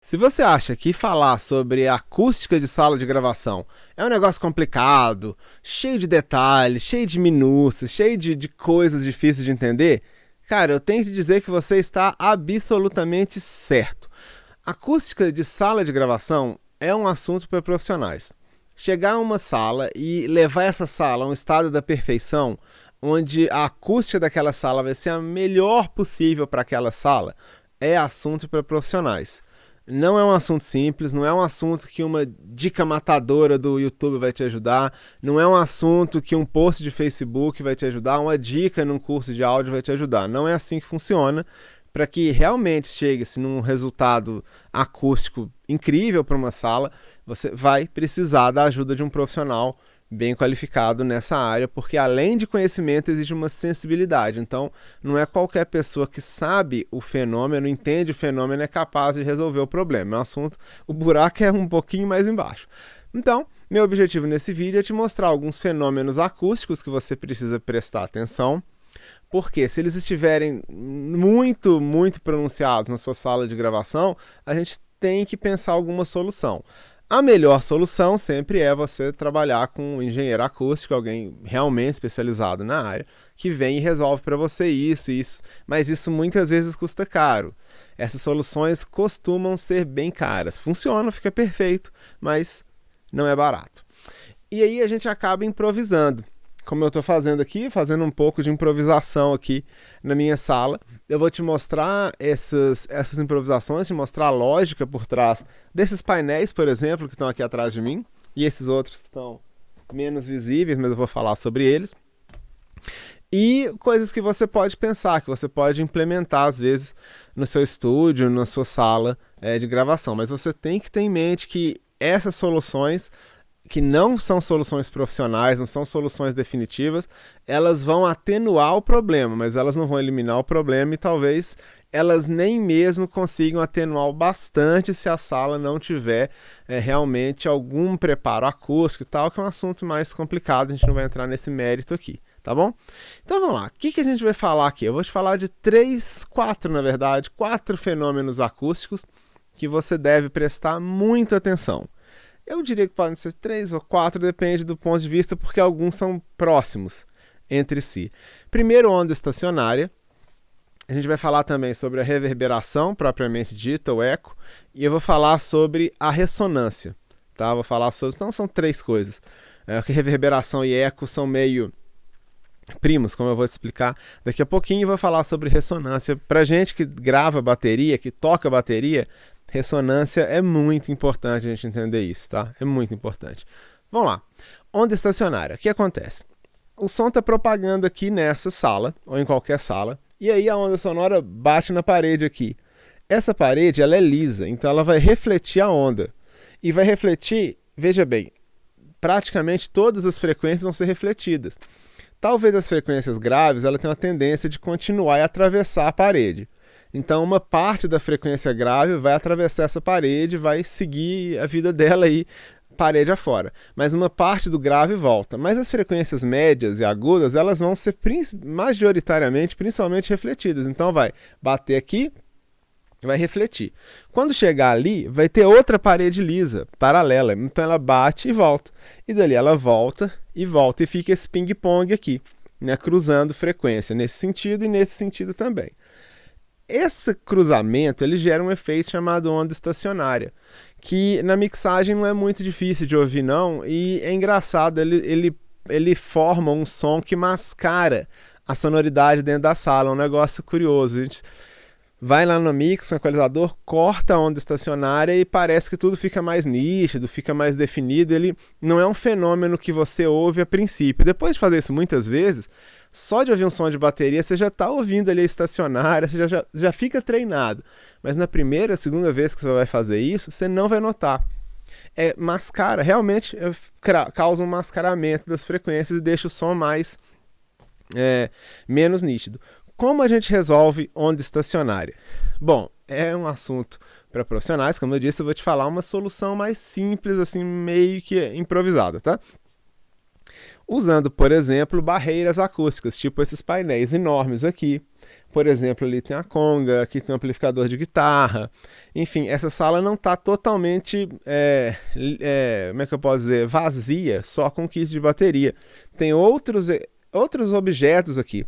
Se você acha que falar sobre acústica de sala de gravação é um negócio complicado, cheio de detalhes, cheio de minúcias, cheio de coisas difíceis de entender, cara, eu tenho que dizer que você está absolutamente certo. Acústica de sala de gravação é um assunto para profissionais. Chegar a uma sala e levar essa sala a um estado da perfeição, onde a acústica daquela sala vai ser a melhor possível para aquela sala, é assunto para profissionais. Não é um assunto simples, não é um assunto que uma dica matadora do YouTube vai te ajudar, não é um assunto que um post de Facebook vai te ajudar, uma dica num curso de áudio vai te ajudar. Não é assim que funciona. Para que realmente chegue-se num resultado acústico incrível para uma sala, você vai precisar da ajuda de um profissional bem qualificado nessa área, porque além de conhecimento exige uma sensibilidade. Então, não é qualquer pessoa que sabe o fenômeno, entende o fenômeno, é capaz de resolver o problema. É um assunto, o buraco é um pouquinho mais embaixo. Então, meu objetivo nesse vídeo é te mostrar alguns fenômenos acústicos que você precisa prestar atenção, porque se eles estiverem muito pronunciados na sua sala de gravação, a gente tem que pensar alguma solução. A melhor solução sempre é você trabalhar com um engenheiro acústico, alguém realmente especializado na área, que vem e resolve para você isso. Mas isso muitas vezes custa caro. Essas soluções costumam ser bem caras. Funciona, fica perfeito, mas não é barato. E aí a gente acaba improvisando. Como eu estou fazendo aqui, fazendo um pouco de improvisação aqui na minha sala. Eu vou te mostrar essas improvisações, te mostrar a lógica por trás desses painéis, por exemplo, que estão aqui atrás de mim, e esses outros que estão menos visíveis, mas eu vou falar sobre eles. E coisas que você pode pensar, que você pode implementar, às vezes, no seu estúdio, na sua sala de gravação. Mas você tem que ter em mente que essas soluções, que não são soluções profissionais, não são soluções definitivas, elas vão atenuar o problema, mas elas não vão eliminar o problema e talvez elas nem mesmo consigam atenuar bastante se a sala não tiver realmente algum preparo acústico e tal, que é um assunto mais complicado, a gente não vai entrar nesse mérito aqui, tá bom? Então vamos lá, o que a gente vai falar aqui? Eu vou te falar de quatro fenômenos acústicos que você deve prestar muita atenção. Eu diria que podem ser 3 ou 4, depende do ponto de vista, porque alguns são próximos entre si. Primeiro, onda estacionária. A gente vai falar também sobre a reverberação, propriamente dita, o eco. E eu vou falar sobre a ressonância. Tá? Vou falar sobre... Então, são 3 coisas. Porque reverberação e eco são meio primos, como eu vou te explicar daqui a pouquinho. Eu vou falar sobre ressonância. Pra gente que grava bateria, que toca bateria, ressonância é muito importante a gente entender isso, tá? É muito importante. Vamos lá. Onda estacionária. O que acontece? O som está propagando aqui nessa sala, ou em qualquer sala, e aí a onda sonora bate na parede aqui. Essa parede, ela é lisa, então ela vai refletir a onda. E vai refletir, veja bem, praticamente todas as frequências vão ser refletidas. Talvez as frequências graves, ela tenha uma tendência de continuar e atravessar a parede. Então uma parte da frequência grave vai atravessar essa parede, vai seguir a vida dela aí, parede afora. Mas uma parte do grave volta. Mas as frequências médias e agudas, elas vão ser majoritariamente, principalmente refletidas. Então vai bater aqui, vai refletir. Quando chegar ali, vai ter outra parede lisa, paralela. Então ela bate e volta. E dali ela volta, e fica esse ping-pong aqui, né, cruzando frequência nesse sentido e nesse sentido também. Esse cruzamento ele gera um efeito chamado onda estacionária, que na mixagem não é muito difícil de ouvir não, e é engraçado, ele forma um som que mascara a sonoridade dentro da sala, é um negócio curioso. A gente vai lá no mix, no equalizador, corta a onda estacionária e parece que tudo fica mais nítido, fica mais definido. Ele não é um fenômeno que você ouve a princípio. Depois de fazer isso muitas vezes, só de ouvir um som de bateria, você já está ouvindo ali a estacionária, você já fica treinado. Mas na primeira, segunda vez que você vai fazer isso, você não vai notar. Mascara, realmente causa um mascaramento das frequências e deixa o som menos nítido. Como a gente resolve onda estacionária? Bom, é um assunto para profissionais, como eu disse, eu vou te falar uma solução mais simples, assim, meio que improvisada, tá? Usando, por exemplo, barreiras acústicas, tipo esses painéis enormes aqui. Por exemplo, ali tem a conga, aqui tem um amplificador de guitarra. Enfim, essa sala não está totalmente, como é que eu posso dizer, vazia, só com kit de bateria. Tem outros objetos aqui.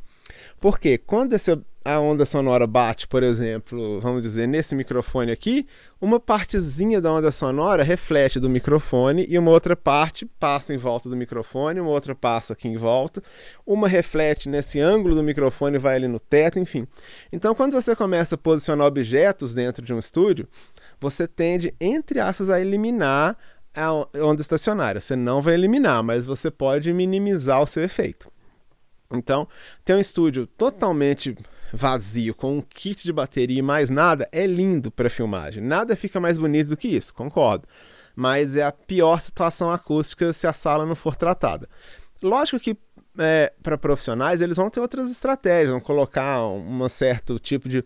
Porque quando a onda sonora bate, por exemplo, vamos dizer, nesse microfone aqui, uma partezinha da onda sonora reflete do microfone e uma outra parte passa em volta do microfone, uma outra passa aqui em volta, uma reflete nesse ângulo do microfone e vai ali no teto, enfim. Então, quando você começa a posicionar objetos dentro de um estúdio, você tende, entre aspas, a eliminar a onda estacionária. Você não vai eliminar, mas você pode minimizar o seu efeito. Então, ter um estúdio totalmente vazio, com um kit de bateria e mais nada, é lindo para filmagem. Nada fica mais bonito do que isso, concordo. Mas é a pior situação acústica se a sala não for tratada. Lógico que para profissionais eles vão ter outras estratégias, vão colocar um certo tipo de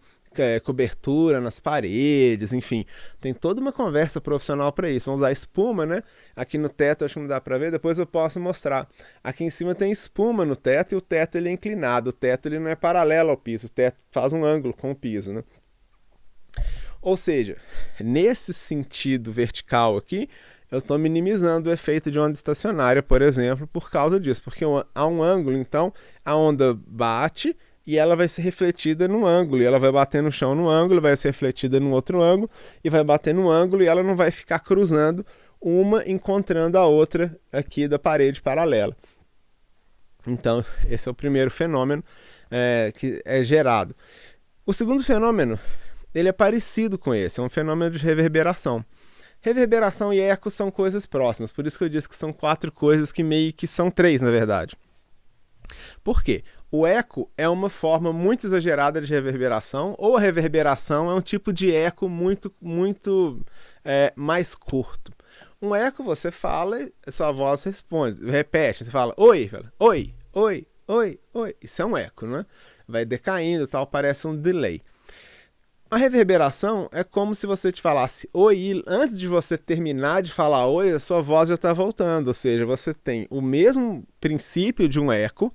cobertura nas paredes, enfim, tem toda uma conversa profissional para isso. Vamos usar espuma, né? Aqui no teto, acho que não dá para ver, depois eu posso mostrar. Aqui em cima tem espuma no teto e o teto ele é inclinado, o teto ele não é paralelo ao piso, o teto faz um ângulo com o piso, né? Ou seja, nesse sentido vertical aqui, eu estou minimizando o efeito de onda estacionária, por exemplo, por causa disso, porque há um ângulo, então a onda bate e ela vai ser refletida num ângulo, e ela vai bater no chão num ângulo, vai ser refletida num outro ângulo, e vai bater num ângulo, e ela não vai ficar cruzando uma encontrando a outra aqui da parede paralela. Então, esse é o primeiro fenômeno que é gerado. O segundo fenômeno, ele é parecido com esse, é um fenômeno de reverberação. Reverberação e eco são coisas próximas, por isso que eu disse que são 4 coisas que meio que são 3, na verdade. Por quê? O eco é uma forma muito exagerada de reverberação, ou a reverberação é um tipo de eco muito mais curto. Um eco você fala e sua voz responde, repete, você fala oi, oi, oi, oi, oi. Isso é um eco, né? Vai decaindo, tal, parece um delay. A reverberação é como se você te falasse oi e antes de você terminar de falar oi, a sua voz já está voltando, ou seja, você tem o mesmo princípio de um eco,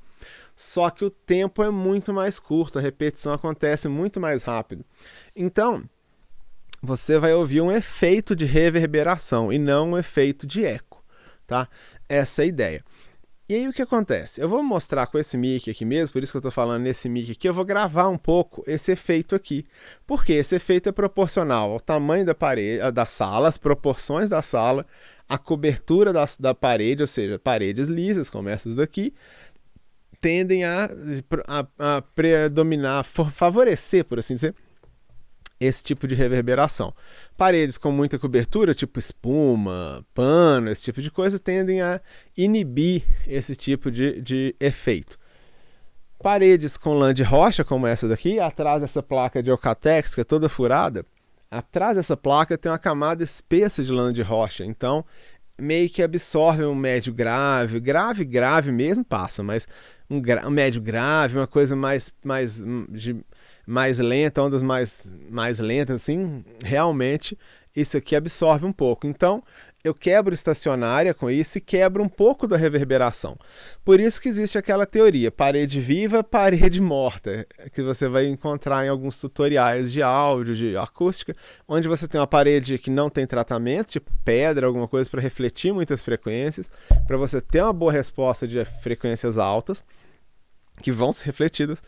só que o tempo é muito mais curto, a repetição acontece muito mais rápido. Então, você vai ouvir um efeito de reverberação e não um efeito de eco, tá? Essa é a ideia. E aí o que acontece? Eu vou mostrar com esse mic aqui mesmo, por isso que eu estou falando nesse mic aqui, eu vou gravar um pouco esse efeito aqui. Porque esse efeito é proporcional ao tamanho da parede, da sala, as proporções da sala, a cobertura da parede, ou seja, paredes lisas, como essas daqui, tendem a predominar, favorecer, por assim dizer, esse tipo de reverberação. Paredes com muita cobertura, tipo espuma, pano, esse tipo de coisa, tendem a inibir esse tipo de efeito. Paredes com lã de rocha, como essa daqui, atrás dessa placa de Alcatex, que é toda furada, atrás dessa placa tem uma camada espessa de lã de rocha, então meio que absorve um médio grave mesmo passa, mas um médio grave, uma coisa mais lenta, ondas mais lentas, assim, realmente isso aqui absorve um pouco. Então, eu quebro estacionária com isso e quebro um pouco da reverberação. Por isso que existe aquela teoria, parede viva, parede morta, que você vai encontrar em alguns tutoriais de áudio, de acústica, onde você tem uma parede que não tem tratamento, tipo pedra, alguma coisa para refletir muitas frequências, para você ter uma boa resposta de frequências altas, que vão ser refletidas.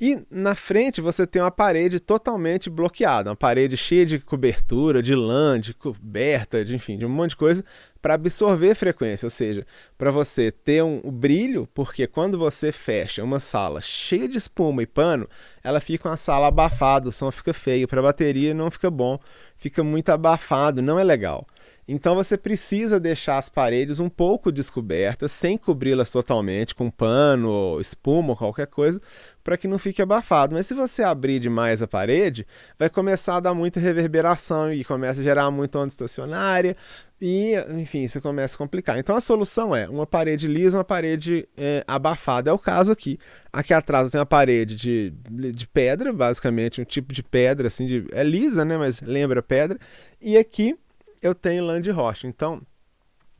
E na frente você tem uma parede totalmente bloqueada, uma parede cheia de cobertura, de lã, de coberta, enfim, de um monte de coisa para absorver frequência, ou seja, para você ter um brilho, porque quando você fecha uma sala cheia de espuma e pano, ela fica uma sala abafada, o som fica feio, para a bateria não fica bom, fica muito abafado, não é legal. Então você precisa deixar as paredes um pouco descobertas, sem cobri-las totalmente, com pano, ou espuma ou qualquer coisa, para que não fique abafado. Mas se você abrir demais a parede, vai começar a dar muita reverberação e começa a gerar muita onda estacionária e, enfim, isso começa a complicar. Então a solução é uma parede lisa, uma parede abafada. É o caso aqui. Aqui atrás tem uma parede de pedra, basicamente um tipo de pedra, assim, é lisa, né, mas lembra pedra. E aqui eu tenho lã de rocha. Então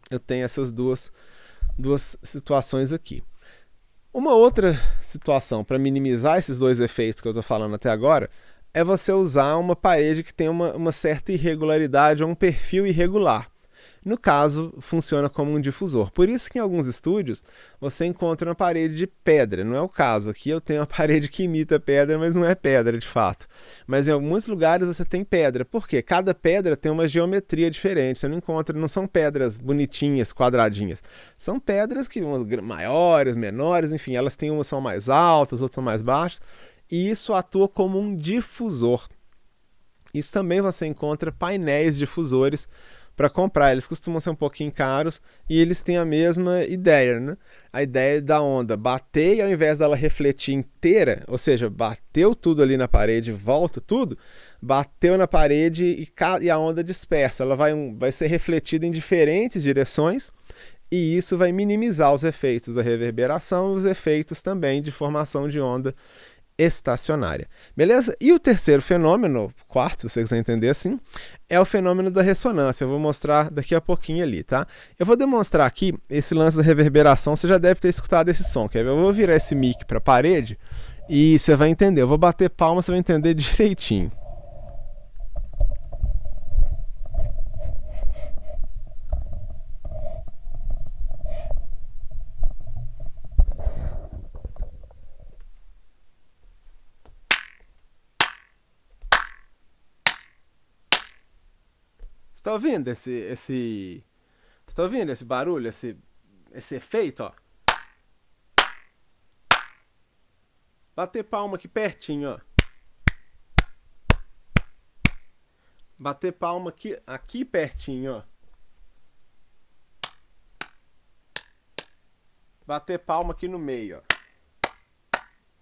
eu tenho essas duas situações aqui. Uma outra situação para minimizar esses dois efeitos que eu estou falando até agora é você usar uma parede que tem uma certa irregularidade ou um perfil irregular. No caso, funciona como um difusor. Por isso que em alguns estúdios você encontra uma parede de pedra. Não é o caso. Aqui eu tenho uma parede que imita pedra, mas não é pedra de fato. Mas em alguns lugares você tem pedra. Por quê? Cada pedra tem uma geometria diferente. Você não encontra, não são pedras bonitinhas, quadradinhas. São pedras que umas maiores, menores, enfim, elas têm umas são mais altas, outras são mais baixas. E isso atua como um difusor. Isso também você encontra painéis difusores para comprar. Eles costumam ser um pouquinho caros e eles têm a mesma ideia, né? A ideia da onda bater e ao invés dela refletir inteira, ou seja, bateu tudo ali na parede, volta tudo, bateu na parede e a onda dispersa. Ela vai ser refletida em diferentes direções e isso vai minimizar os efeitos da reverberação e os efeitos também de formação de onda estacionária. Beleza? E o terceiro fenômeno, quarto, se você quiser entender assim, é o fenômeno da ressonância. Eu vou mostrar daqui a pouquinho ali, tá? Eu vou demonstrar aqui esse lance da reverberação. Você já deve ter escutado esse som. Quer ver? Eu vou virar esse mic para a parede e você vai entender. Eu vou bater palma, você vai entender direitinho. Você tá ouvindo esse... Você tá ouvindo esse barulho, esse efeito, ó? Bater palma aqui pertinho, ó. Bater palma aqui pertinho, ó. Bater palma aqui no meio, ó.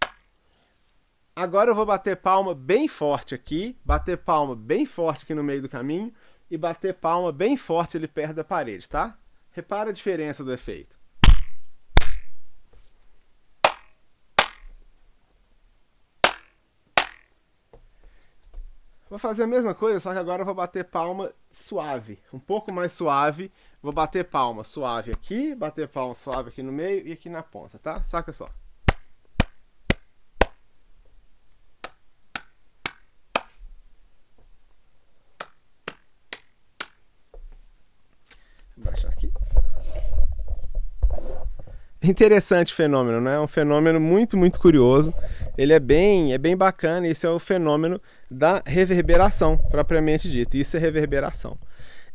Agora eu vou bater palma bem forte aqui, bater palma bem forte aqui no meio do caminho e bater palma bem forte ali perto da parede, tá? Repara a diferença do efeito. Vou fazer a mesma coisa, só que agora eu vou bater palma suave, um pouco mais suave. Vou bater palma suave aqui, bater palma suave aqui no meio e aqui na ponta, tá? Saca só. Vou baixar aqui. Interessante fenômeno, né? É um fenômeno muito, muito curioso. Ele é bem bacana. Esse é o fenômeno da reverberação, propriamente dito. Isso é reverberação.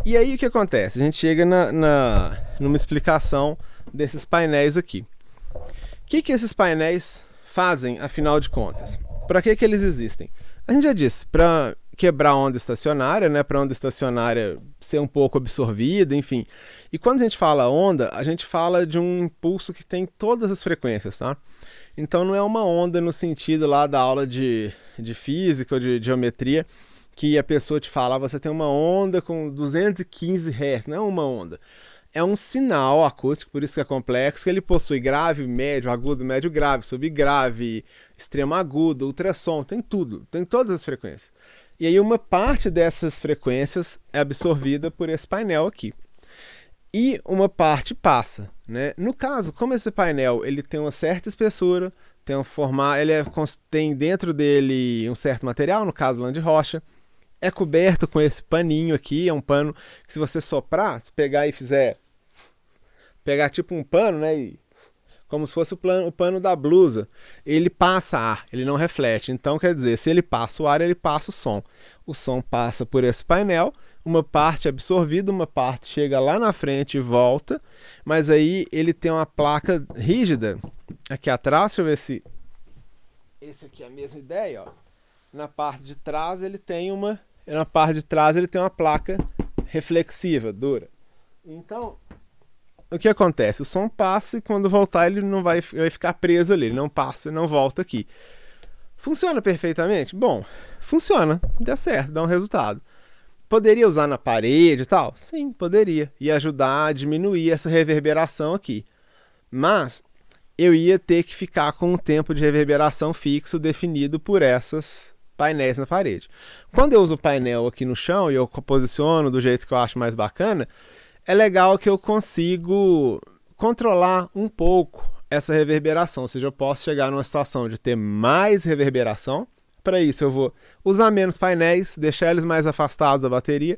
E aí o que acontece? A gente chega numa explicação desses painéis aqui. O que esses painéis fazem, afinal de contas? Para que eles existem? A gente já disse, para quebrar a onda estacionária, né? Para a onda estacionária ser um pouco absorvida, enfim. E quando a gente fala onda, a gente fala de um impulso que tem todas as frequências, tá? Então não é uma onda no sentido lá da aula de física ou de geometria, que a pessoa te fala, você tem uma onda com 215 Hz, não é uma onda. É um sinal acústico, por isso que é complexo, que ele possui grave, médio, agudo, médio, grave, subgrave, extremo agudo, ultrassom, tem tudo, tem todas as frequências. E aí uma parte dessas frequências é absorvida por esse painel aqui. E uma parte passa, né? No caso, como esse painel ele tem uma certa espessura, tem um formato, tem dentro dele um certo material, no caso lã de rocha, é coberto com esse paninho aqui, é um pano que se você soprar, se pegar e pegar tipo um pano, né, e, como se fosse o pano da blusa, ele passa ar, ele não reflete. Então quer dizer, se ele passa o ar, ele passa o som. O som passa por esse painel, uma parte é absorvida, uma parte chega lá na frente e volta, mas aí ele tem uma placa rígida aqui atrás. Deixa eu ver se esse aqui é a mesma ideia, ó. Na parte de trás ele tem uma placa reflexiva, dura. Então, o que acontece? O som passa e quando voltar ele não vai ficar preso ali, ele não passa e não volta aqui. Funciona perfeitamente? Bom, funciona, dá certo, dá um resultado. Poderia usar na parede e tal? Sim, poderia. Ia ajudar a diminuir essa reverberação aqui. Mas eu ia ter que ficar com um tempo de reverberação fixo definido por essas painéis na parede. Quando eu uso o painel aqui no chão e eu posiciono do jeito que eu acho mais bacana, é legal que eu consigo controlar um pouco essa reverberação, ou seja, eu posso chegar numa situação de ter mais reverberação. Para isso eu vou usar menos painéis, deixar eles mais afastados da bateria,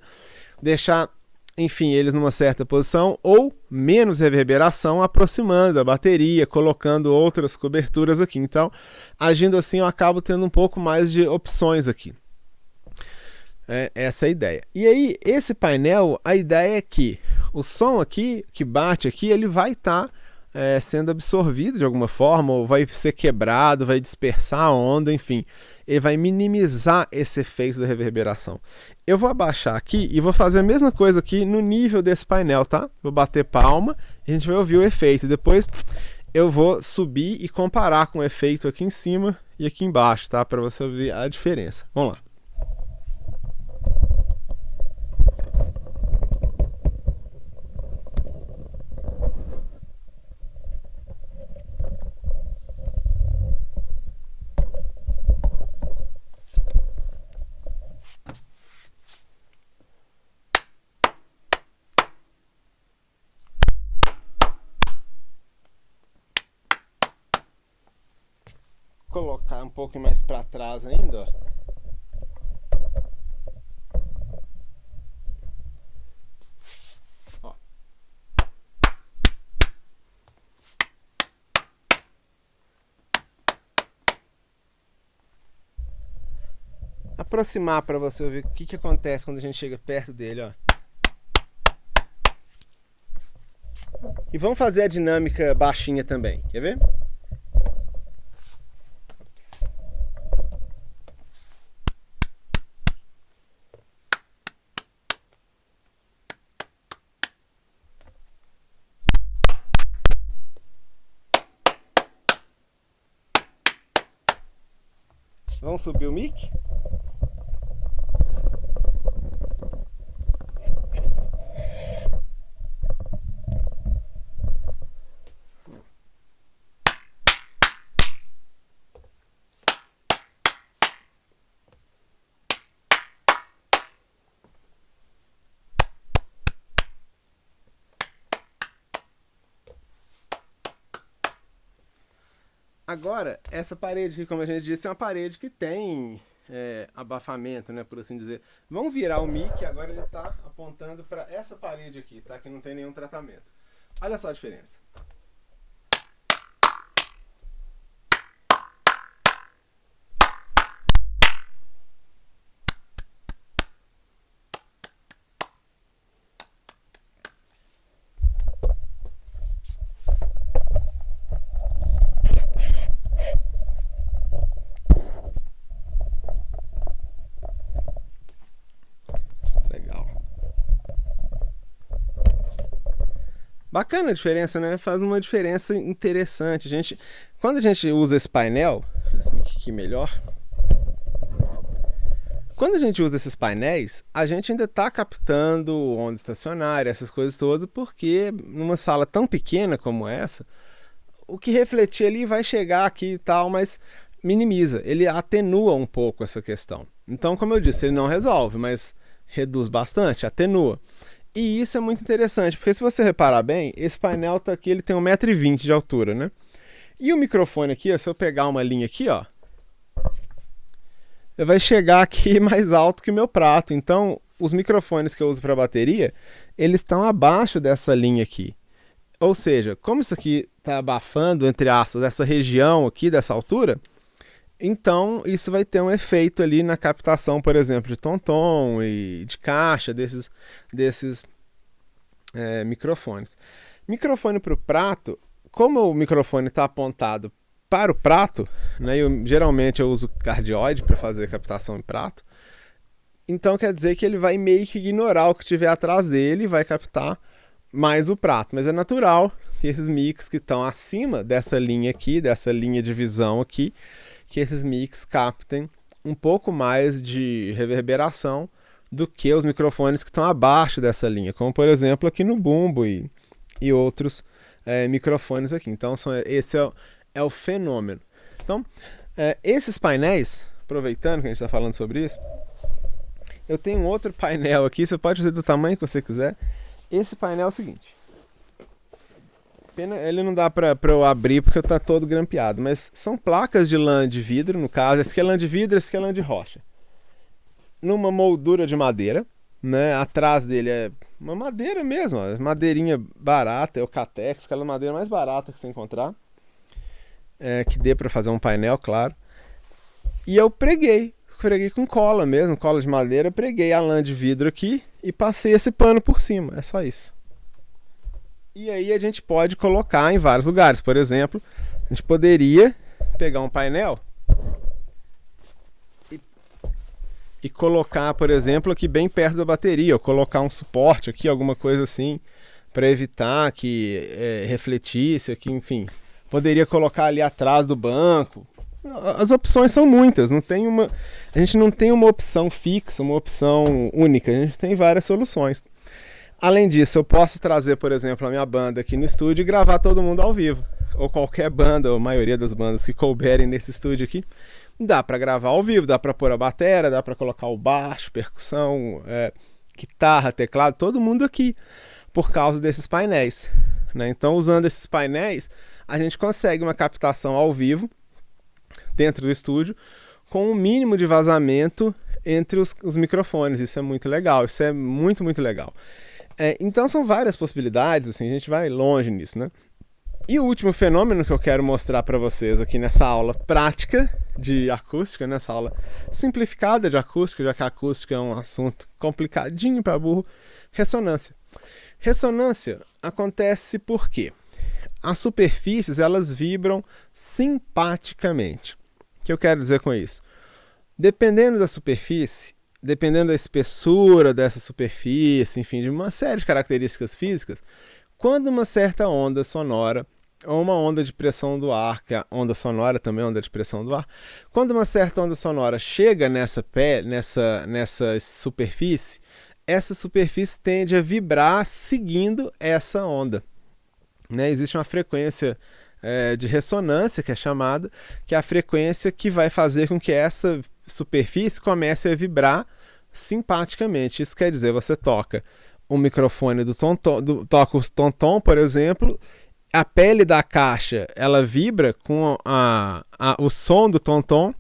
deixar, enfim, eles numa certa posição, ou menos reverberação, aproximando a bateria, colocando outras coberturas aqui. Então, agindo assim, eu acabo tendo um pouco mais de opções aqui. Essa é a ideia. E aí, esse painel, a ideia é que o som aqui, que bate aqui, ele vai estar sendo absorvido de alguma forma, ou vai ser quebrado, vai dispersar a onda, enfim. Ele vai minimizar esse efeito da reverberação. Eu vou abaixar aqui e vou fazer a mesma coisa aqui no nível desse painel, tá? Vou bater palma e a gente vai ouvir o efeito. Depois eu vou subir e comparar com o efeito aqui em cima e aqui embaixo, tá? Para você ver a diferença. Vamos lá. Colocar um pouco mais para trás ainda, ó. Ó. Aproximar para você ver o que acontece quando a gente chega perto dele, ó. E vamos fazer a dinâmica baixinha também, quer ver? Vamos subir o mic? Agora, essa parede aqui, como a gente disse, é uma parede que tem abafamento, né, por assim dizer. Vamos virar o mic, agora ele está apontando para essa parede aqui, tá? Que não tem nenhum tratamento. Olha só a diferença. Bacana a diferença, né? Faz uma diferença interessante. Quando a gente usa esse painel, aqui melhor. Quando a gente usa esses painéis, a gente ainda está captando onda estacionária, essas coisas todas, porque numa sala tão pequena como essa, o que refletir ali vai chegar aqui e tal, mas minimiza, ele atenua um pouco essa questão. Então, como eu disse, ele não resolve, mas reduz bastante, atenua. E isso é muito interessante, porque se você reparar bem, esse painel tá aqui, ele tem 1,20 m de altura, né? E o microfone aqui, ó, se eu pegar uma linha aqui, ó, vai chegar aqui mais alto que o meu prato. Então, os microfones que eu uso para bateria, eles estão abaixo dessa linha aqui. Ou seja, como isso aqui está abafando, entre aspas, essa região aqui, dessa altura, então isso vai ter um efeito ali na captação, por exemplo, de tom-tom e de caixa desses microfones. Microfone para o prato, como o microfone está apontado para o prato, né, geralmente eu uso cardioide para fazer captação em prato, então quer dizer que ele vai meio que ignorar o que tiver atrás dele e vai captar mais o prato, mas é natural que esses mics que estão acima dessa linha aqui, dessa linha de visão aqui, que esses mics captem um pouco mais de reverberação do que os microfones que estão abaixo dessa linha, como por exemplo aqui no bumbo e outros microfones aqui. Então esse é o fenômeno. Então esses painéis, aproveitando que a gente está falando sobre isso, eu tenho um outro painel aqui, você pode fazer do tamanho que você quiser. Esse painel é o seguinte. Pena, ele não dá pra eu abrir porque tá todo grampeado, mas são placas de lã de vidro, no caso, esse aqui é lã de vidro, esse aqui é lã de rocha. Numa moldura de madeira, né? Atrás dele é uma madeira mesmo, ó, madeirinha barata, é o Catex, aquela madeira mais barata que você encontrar. Que dê pra fazer um painel, claro. E eu preguei com cola mesmo, cola de madeira, preguei a lã de vidro aqui e passei esse pano por cima, é só isso. E aí a gente pode colocar em vários lugares, por exemplo, a gente poderia pegar um painel e colocar, por exemplo, aqui bem perto da bateria, ou colocar um suporte aqui, alguma coisa assim, para evitar que refletisse aqui, enfim. Poderia colocar ali atrás do banco. As opções são muitas, a gente não tem uma opção fixa, uma opção única, a gente tem várias soluções. Além disso, eu posso trazer, por exemplo, a minha banda aqui no estúdio e gravar todo mundo ao vivo. Ou qualquer banda, ou a maioria das bandas que couberem nesse estúdio aqui. Dá para gravar ao vivo, dá para pôr a bateria, dá para colocar o baixo, percussão, guitarra, teclado, todo mundo aqui, por causa desses painéis, né? Então, usando esses painéis, a gente consegue uma captação ao vivo, dentro do estúdio, com um mínimo de vazamento entre os microfones. Isso é muito legal, isso é muito, muito legal. Então são várias possibilidades, assim, a gente vai longe nisso, né? E o último fenômeno que eu quero mostrar para vocês aqui nessa aula prática de acústica, nessa aula simplificada de acústica, já que a acústica é um assunto complicadinho para burro, ressonância. Ressonância acontece porque as superfícies, elas vibram simpaticamente. O que eu quero dizer com isso? Dependendo da superfície, dependendo da espessura dessa superfície, enfim, de uma série de características físicas, quando uma certa onda sonora, ou uma onda de pressão do ar, que a onda sonora também é onda de pressão do ar, quando uma certa onda sonora chega nessa superfície, essa superfície tende a vibrar seguindo essa onda. Né? Existe uma frequência de ressonância, que é chamada, que é a frequência que vai fazer com que essa superfície comece a vibrar simpaticamente. Isso quer dizer, você toca o microfone toca o tom-tom, por exemplo, a pele da caixa ela vibra com o som do tom-tom,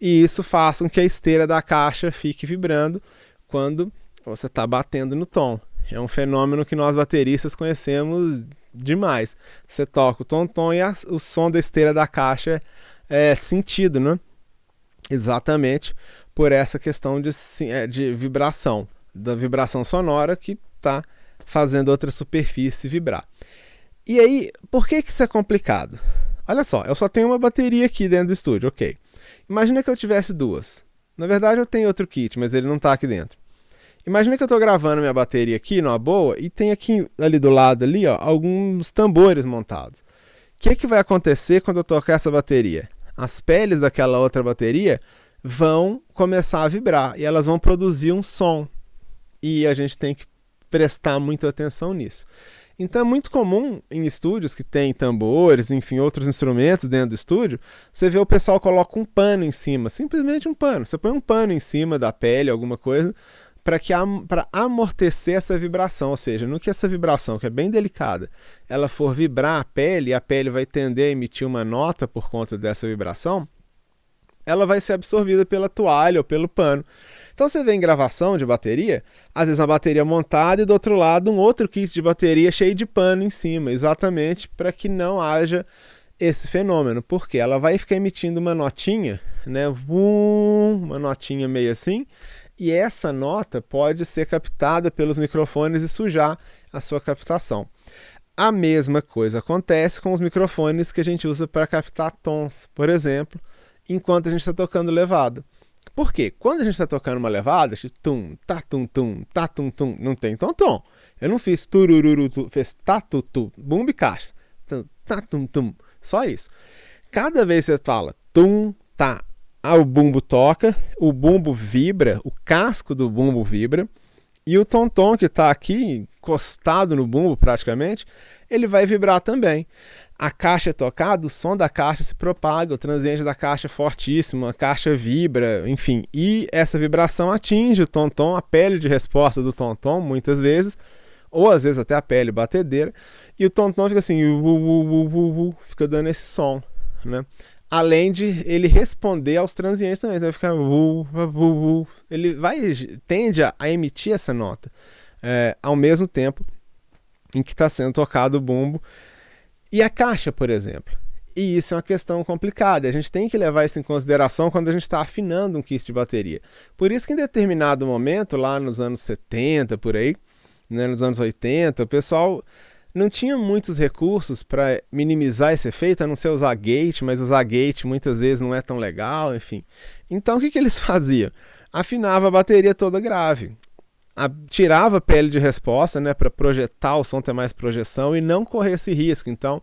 e isso faz com que a esteira da caixa fique vibrando quando você está batendo no tom. É um fenômeno que nós bateristas conhecemos demais. Você toca o tom-tom e o som da esteira da caixa é sentido, né? Exatamente por essa questão de vibração, da vibração sonora que está fazendo outra superfície vibrar. E aí, por que isso é complicado? Olha só, eu só tenho uma bateria aqui dentro do estúdio, ok. Imagina que eu tivesse duas. Na verdade eu tenho outro kit, mas ele não está aqui dentro. Imagina que eu estou gravando minha bateria aqui, numa boa, e tem aqui ali do lado, ali, ó, alguns tambores montados. O que vai acontecer quando eu tocar essa bateria? As peles daquela outra bateria vão começar a vibrar e elas vão produzir um som. E a gente tem que prestar muita atenção nisso. Então é muito comum em estúdios que tem tambores, enfim, outros instrumentos dentro do estúdio, você vê o pessoal coloca um pano em cima, simplesmente um pano. Você põe um pano em cima da pele, alguma coisa, para amortecer essa vibração, ou seja, no que essa vibração, que é bem delicada, ela for vibrar a pele, e a pele vai tender a emitir uma nota por conta dessa vibração, ela vai ser absorvida pela toalha ou pelo pano. Então você vê em gravação de bateria, às vezes a bateria montada e do outro lado um outro kit de bateria cheio de pano em cima, exatamente para que não haja esse fenômeno, porque ela vai ficar emitindo uma notinha, né, uma notinha meio assim, e essa nota pode ser captada pelos microfones e sujar a sua captação. A mesma coisa acontece com os microfones que a gente usa para captar tons, por exemplo, enquanto a gente está tocando levada. Por quê? Quando a gente está tocando uma levada, tum, tá, tum, tum, tá, tum, tum, não tem tom-tom. Eu não fiz turururu, fez tá, tu, tu, bumbo e caixa. Tá, tum, tum, só isso. Cada vez que você fala tum, tá, o bumbo toca, o bumbo vibra, o casco do bumbo vibra, e o tom-tom que está aqui encostado no bumbo praticamente, ele vai vibrar também. A caixa é tocada, o som da caixa se propaga, o transiente da caixa é fortíssimo, a caixa vibra, enfim, e essa vibração atinge o tom-tom, a pele de resposta do tom-tom, muitas vezes, ou às vezes até a pele batedeira, e o tom-tom fica assim, fica dando esse som, né? Além de ele responder aos transientes também, então vai ficar ele tende a emitir essa nota ao mesmo tempo em que está sendo tocado o bumbo. E a caixa, por exemplo. E isso é uma questão complicada. A gente tem que levar isso em consideração quando a gente está afinando um kit de bateria. Por isso que em determinado momento, lá nos anos 70, por aí, né, nos anos 80, o pessoal não tinha muitos recursos para minimizar esse efeito, a não ser usar gate, mas usar gate muitas vezes não é tão legal, enfim. Então o que eles faziam? Afinava a bateria toda grave. Tirava a pele de resposta, né, para projetar o som, ter mais projeção e não correr esse risco. Então,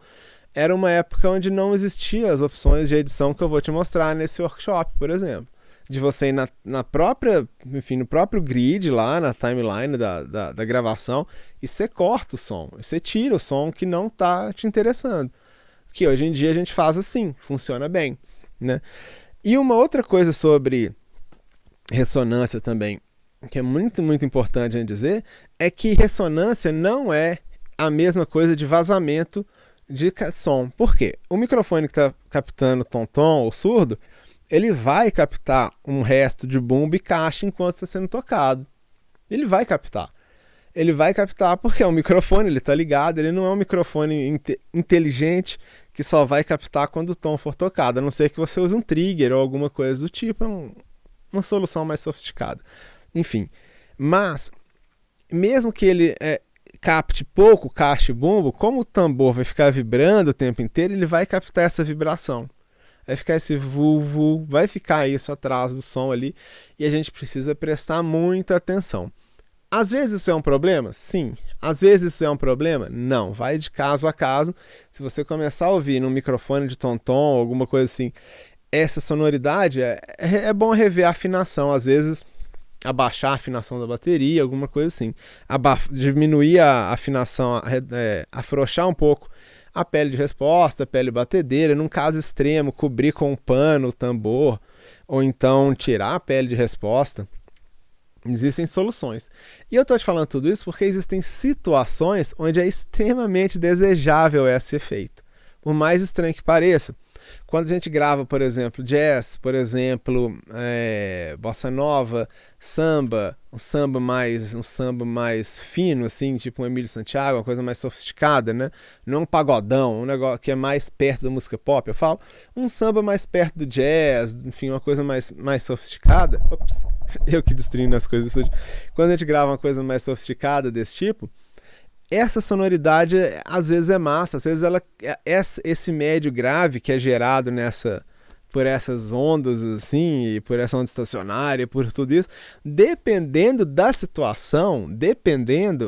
era uma época onde não existiam as opções de edição que eu vou te mostrar nesse workshop, por exemplo. De você ir na própria, enfim, no próprio grid lá, na timeline da gravação, e você corta o som, você tira o som que não está te interessando. Que hoje em dia a gente faz assim, funciona bem, né? E uma outra coisa sobre ressonância também, que é muito, muito importante a gente dizer, é que ressonância não é a mesma coisa de vazamento de som. Por quê? O microfone que está captando tom-tom ou surdo, ele vai captar um resto de bumbo e caixa enquanto está sendo tocado. Ele vai captar. Ele vai captar porque é um microfone, ele está ligado, ele não é um microfone inteligente que só vai captar quando o tom for tocado, a não ser que você use um trigger ou alguma coisa do tipo, uma solução mais sofisticada. Enfim, mas mesmo que ele capte pouco caixa e bumbo, como o tambor vai ficar vibrando o tempo inteiro, ele vai captar essa vibração. Vai ficar esse vu, vai ficar isso atrás do som ali, e a gente precisa prestar muita atenção. Às vezes isso é um problema? Sim. Às vezes isso é um problema? Não. Vai de caso a caso. Se você começar a ouvir num microfone de tom-tom, alguma coisa assim, essa sonoridade, é bom rever a afinação. Às vezes abaixar a afinação da bateria, alguma coisa assim. Diminuir a afinação, afrouxar um pouco a pele de resposta, a pele batedeira, num caso extremo, cobrir com um pano o tambor, ou então tirar a pele de resposta. Existem soluções. E eu estou te falando tudo isso porque existem situações onde é extremamente desejável esse efeito. Por mais estranho que pareça. Quando a gente grava, por exemplo, jazz, por exemplo, bossa nova, samba, um samba mais fino, assim, tipo um Emílio Santiago, uma coisa mais sofisticada, né? Não um pagodão, um negócio que é mais perto da música pop, eu falo. Um samba mais perto do jazz, enfim, uma coisa mais sofisticada. Ops, eu que destruindo as coisas. Quando a gente grava uma coisa mais sofisticada desse tipo, essa sonoridade às vezes é massa, às vezes esse médio grave que é gerado por essas ondas assim, e por essa onda estacionária, por tudo isso, dependendo da situação,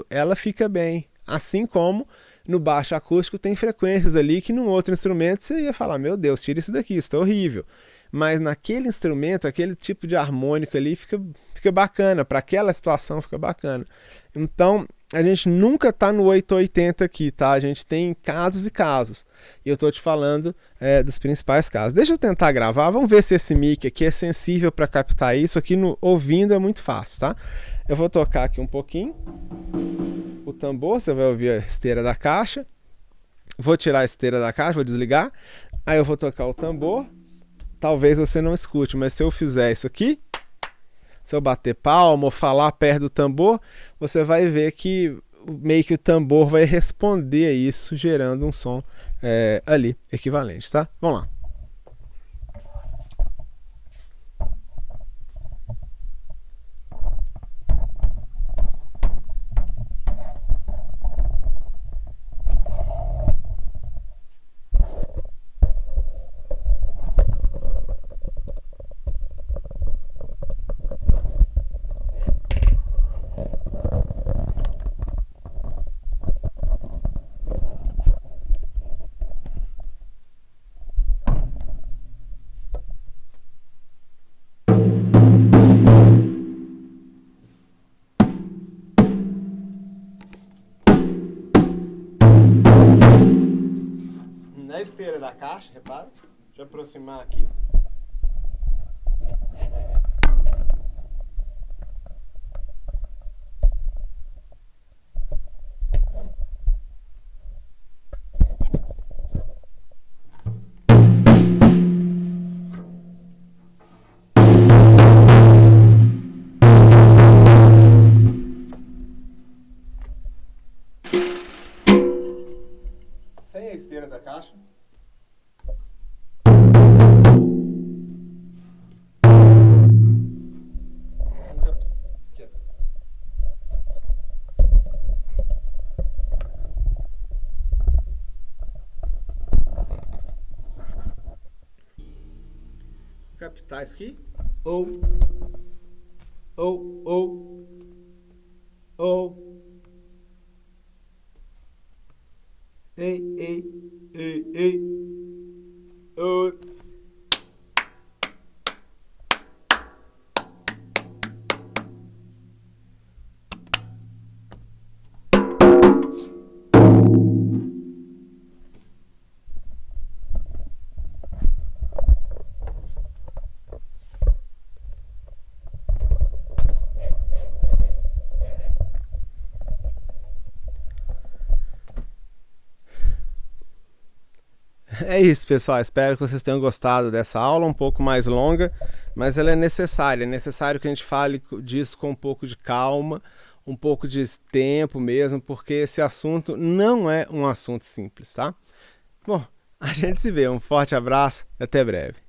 ela fica bem. Assim como no baixo acústico tem frequências ali que num outro instrumento você ia falar, meu Deus, tira isso daqui, isso tá horrível. Mas naquele instrumento, aquele tipo de harmônico ali fica bacana, para aquela situação fica bacana. Então, a gente nunca tá no 880 aqui, tá? A gente tem casos e casos. E eu tô te falando dos principais casos. Deixa eu tentar gravar, vamos ver se esse mic aqui é sensível para captar isso. Aqui no ouvindo é muito fácil, tá? Eu vou tocar aqui um pouquinho o tambor, você vai ouvir a esteira da caixa. Vou tirar a esteira da caixa, vou desligar. Aí eu vou tocar o tambor. Talvez você não escute, mas se eu fizer isso aqui, se eu bater palma ou falar perto do tambor, você vai ver que meio que o tambor vai responder a isso, gerando um som ali, equivalente, tá? Vamos lá. Na esteira da caixa, repara, deixa eu aproximar aqui. Sem a esteira da caixa. Captar isso aqui. Ou. Ei. Ou. É isso, pessoal. Espero que vocês tenham gostado dessa aula, um pouco mais longa, mas ela é necessária. É necessário que a gente fale disso com um pouco de calma, um pouco de tempo mesmo, porque esse assunto não é um assunto simples, tá? Bom, a gente se vê. Um forte abraço e até breve.